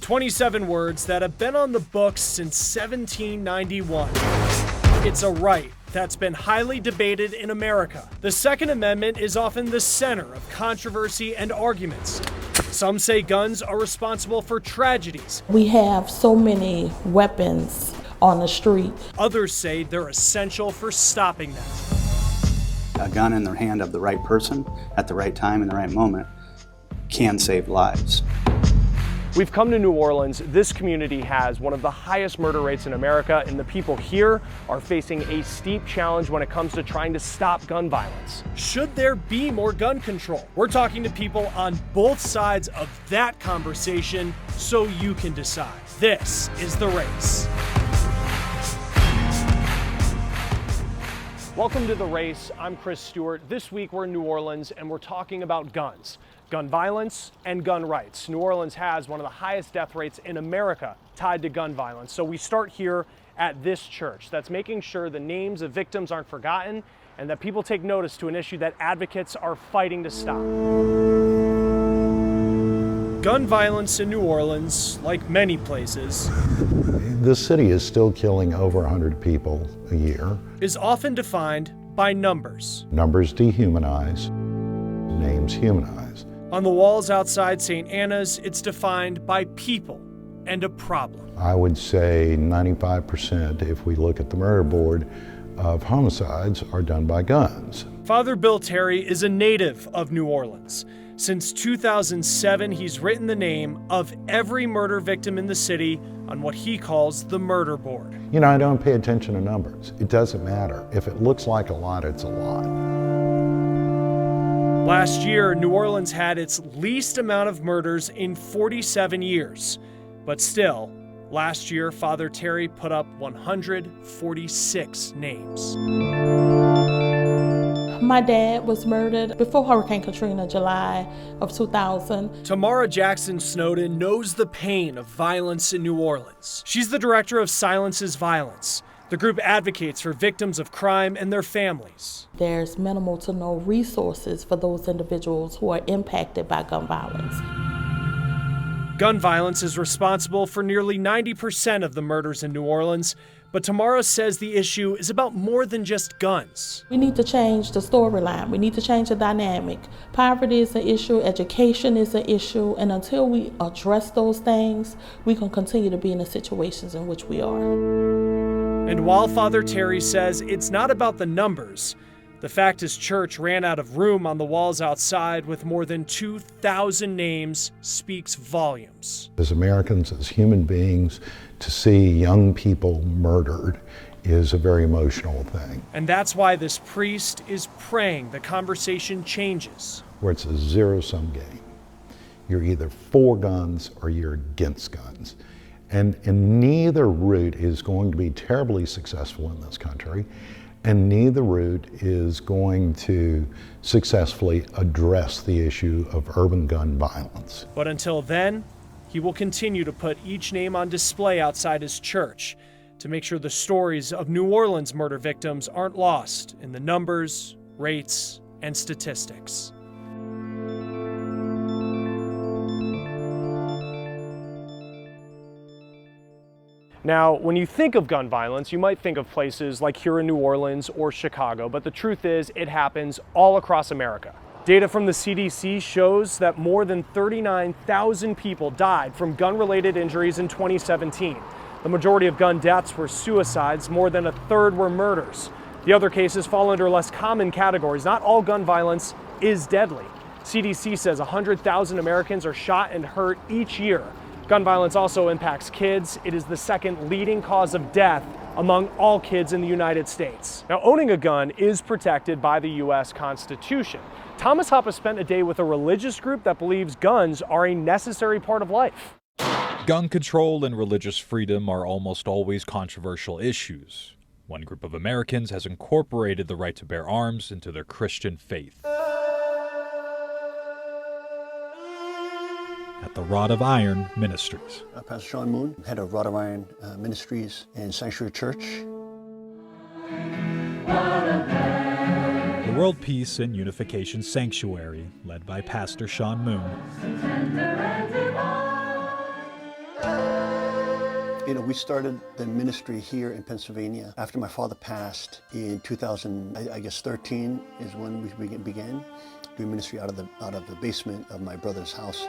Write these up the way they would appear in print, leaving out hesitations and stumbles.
27 words that have been on the books since 1791. It's a right that's been highly debated in America. The Second Amendment is often the center of controversy and arguments. Some say guns are responsible for tragedies. We have so many weapons on the street. Others say they're essential for stopping them. A gun in the hand of the right person at the right time in the right moment can save lives. We've come to New Orleans. This community has one of the highest murder rates in America, and the people here are facing a steep challenge when it comes to trying to stop gun violence. Should there be more gun control? We're talking to people on both sides of that conversation so you can decide. This is The Race. Welcome to The Race. I'm Chris Stewart. This week we're in New Orleans and we're talking about guns, gun violence, and gun rights. New Orleans has one of the highest death rates in America tied to gun violence. So we start here at this church that's making sure the names of victims aren't forgotten and that people take notice to an issue that advocates are fighting to stop. Gun violence in New Orleans, like many places, this city is still killing over 100 people a year. Is often defined by numbers. Numbers dehumanize, names humanize. On the walls outside St. Anna's, it's defined by people and a problem. I would say 95%, if we look at the murder board, of homicides are done by guns. Father Bill Terry is a native of New Orleans. Since 2007, he's written the name of every murder victim in the city on what he calls the murder board. You know, I don't pay attention to numbers. It doesn't matter. If it looks like a lot, it's a lot. Last year, New Orleans had its least amount of murders in 47 years. But still, last year, Father Terry put up 146 names. My dad was murdered before Hurricane Katrina, July of 2000. Tamara Jackson Snowden knows the pain of violence in New Orleans. She's the director of Silences Violence. The group advocates for victims of crime and their families. There's minimal to no resources for those individuals who are impacted by gun violence. Gun violence is responsible for nearly 90% of the murders in New Orleans, but Tamara says the issue is about more than just guns. We need to change the storyline. We need to change the dynamic. Poverty is an issue, education is an issue, and until we address those things, we can continue to be in the situations in which we are. And while Father Terry says it's not about the numbers, the fact his church ran out of room on the walls outside with more than 2,000 names speaks volumes. As Americans, as human beings, to see young people murdered is a very emotional thing. And that's why this priest is praying the conversation changes. Where it's a zero-sum game. You're either for guns or you're against guns. And neither route is going to be terribly successful in this country. And neither route is going to successfully address the issue of urban gun violence. But until then, he will continue to put each name on display outside his church to make sure the stories of New Orleans murder victims aren't lost in the numbers, rates, and statistics. Now, when you think of gun violence, you might think of places like here in New Orleans or Chicago, but the truth is it happens all across America. Data from the CDC shows that more than 39,000 people died from gun-related injuries in 2017. The majority of gun deaths were suicides, more than a third were murders. The other cases fall under less common categories. Not all gun violence is deadly. CDC says 100,000 Americans are shot and hurt each year. Gun violence also impacts kids. It is the second leading cause of death among all kids in the United States. Now, owning a gun is protected by the U.S. Constitution. Thomas Hoppe spent a day with a religious group that believes guns are a necessary part of life. Gun control and religious freedom are almost always controversial issues. One group of Americans has incorporated the right to bear arms into their Christian faith. At the Rod of Iron Ministries. Pastor Sean Moon, head of Rod of Iron Ministries in Sanctuary Church. The World Peace and Unification Sanctuary, led by Pastor Sean Moon. We started the ministry here in Pennsylvania after my father passed in 2013 is when we began doing ministry out of the basement of my brother's house.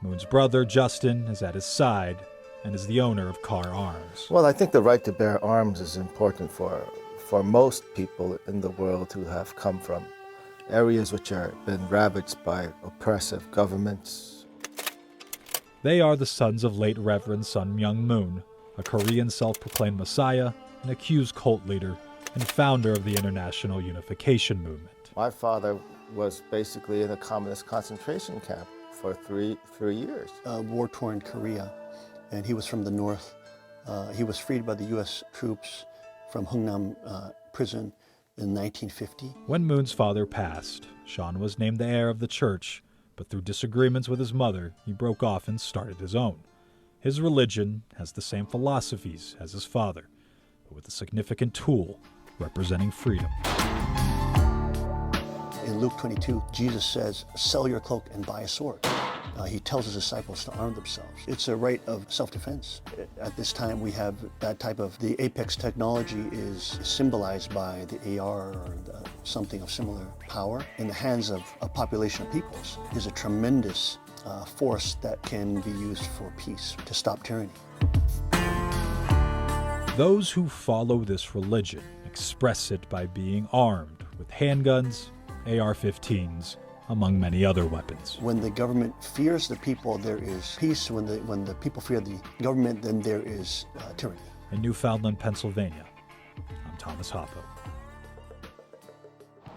Moon's brother, Justin, is at his side and is the owner of Car Arms. Well, I think the right to bear arms is important for most people in the world who have come from areas which have been ravaged by oppressive governments. They are the sons of late Reverend Sun Myung Moon, a Korean self-proclaimed messiah, an accused cult leader, and founder of the International Unification Movement. My father was basically in a communist concentration camp for three years. War-torn Korea, and he was from the north. He was freed by the U.S. troops from Hungnam prison in 1950. When Moon's father passed, Sean was named the heir of the church, but through disagreements with his mother, he broke off and started his own. His religion has the same philosophies as his father, but with a significant tool representing freedom. In Luke 22, Jesus says, "Sell your cloak and buy a sword." He tells his disciples to arm themselves. It's a right of self-defense. At this time, we have that type of, the Apex technology is symbolized by the AR or something of similar power in the hands of a population of peoples. Is a tremendous force that can be used for peace, to stop tyranny. Those who follow this religion express it by being armed with handguns, AR-15s, among many other weapons. When the government fears the people, there is peace. When the people fear the government, then there is tyranny. In Newfoundland, Pennsylvania, I'm Thomas Hoppo.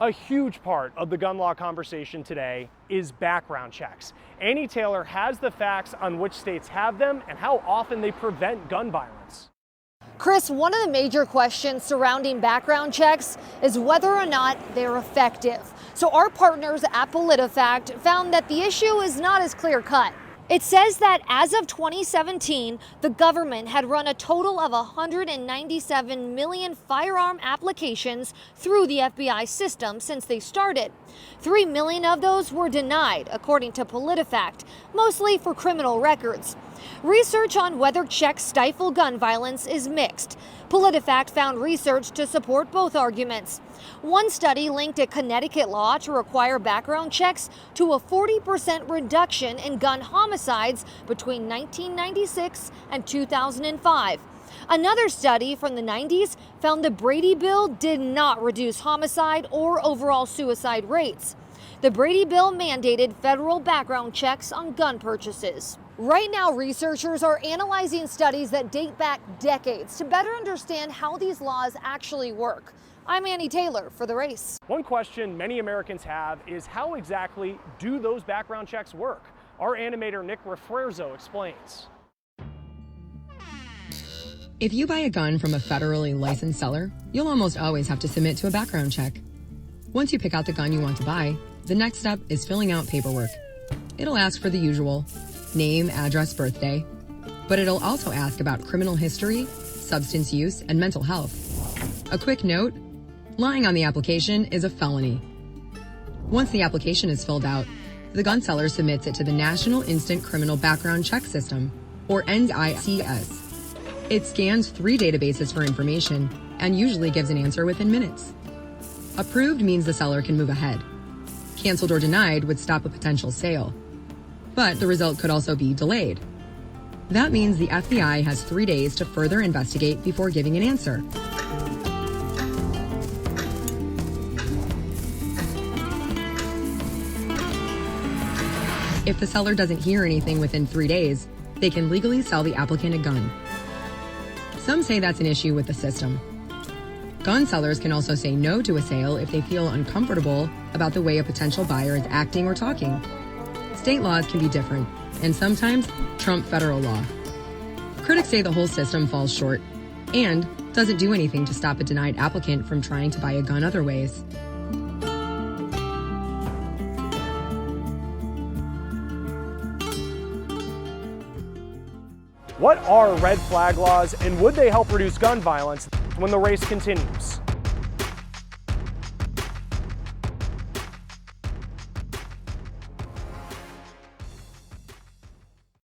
A huge part of the gun law conversation today is background checks. Annie Taylor has the facts on which states have them and how often they prevent gun violence. Chris, one of the major questions surrounding background checks is whether or not they're effective. So our partners at PolitiFact found that the issue is not as clear-cut. It says that as of 2017, the government had run a total of 197 million firearm applications through the FBI system since they started. 3 million of those were denied, according to PolitiFact, mostly for criminal records. Research on whether checks stifle gun violence is mixed. PolitiFact found research to support both arguments. One study linked a Connecticut law to require background checks to a 40% reduction in gun homicides between 1996 and 2005. Another study from the 90s found the Brady Bill did not reduce homicide or overall suicide rates. The Brady Bill mandated federal background checks on gun purchases. Right now, researchers are analyzing studies that date back decades to better understand how these laws actually work. I'm Annie Taylor for The Race. One question many Americans have is how exactly do those background checks work? Our animator Nick Refresco explains. If you buy a gun from a federally licensed seller, you'll almost always have to submit to a background check. Once you pick out the gun you want to buy, the next step is filling out paperwork. It'll ask for the usual: name, address, birthday. But it'll also ask about criminal history, substance use, and mental health. A quick note: lying on the application is a felony. Once the application is filled out, the gun seller submits it to the National Instant Criminal Background Check System, or NICS. It scans 3 databases for information and usually gives an answer within minutes. Approved means the seller can move ahead. Canceled or denied would stop a potential sale. But the result could also be delayed. That means the FBI has 3 days to further investigate before giving an answer. If the seller doesn't hear anything within 3 days, they can legally sell the applicant a gun. Some say that's an issue with the system. Gun sellers can also say no to a sale if they feel uncomfortable about the way a potential buyer is acting or talking. State laws can be different, and sometimes trump federal law. Critics say the whole system falls short and doesn't do anything to stop a denied applicant from trying to buy a gun other ways. What are red flag laws and would they help reduce gun violence? When The Race continues.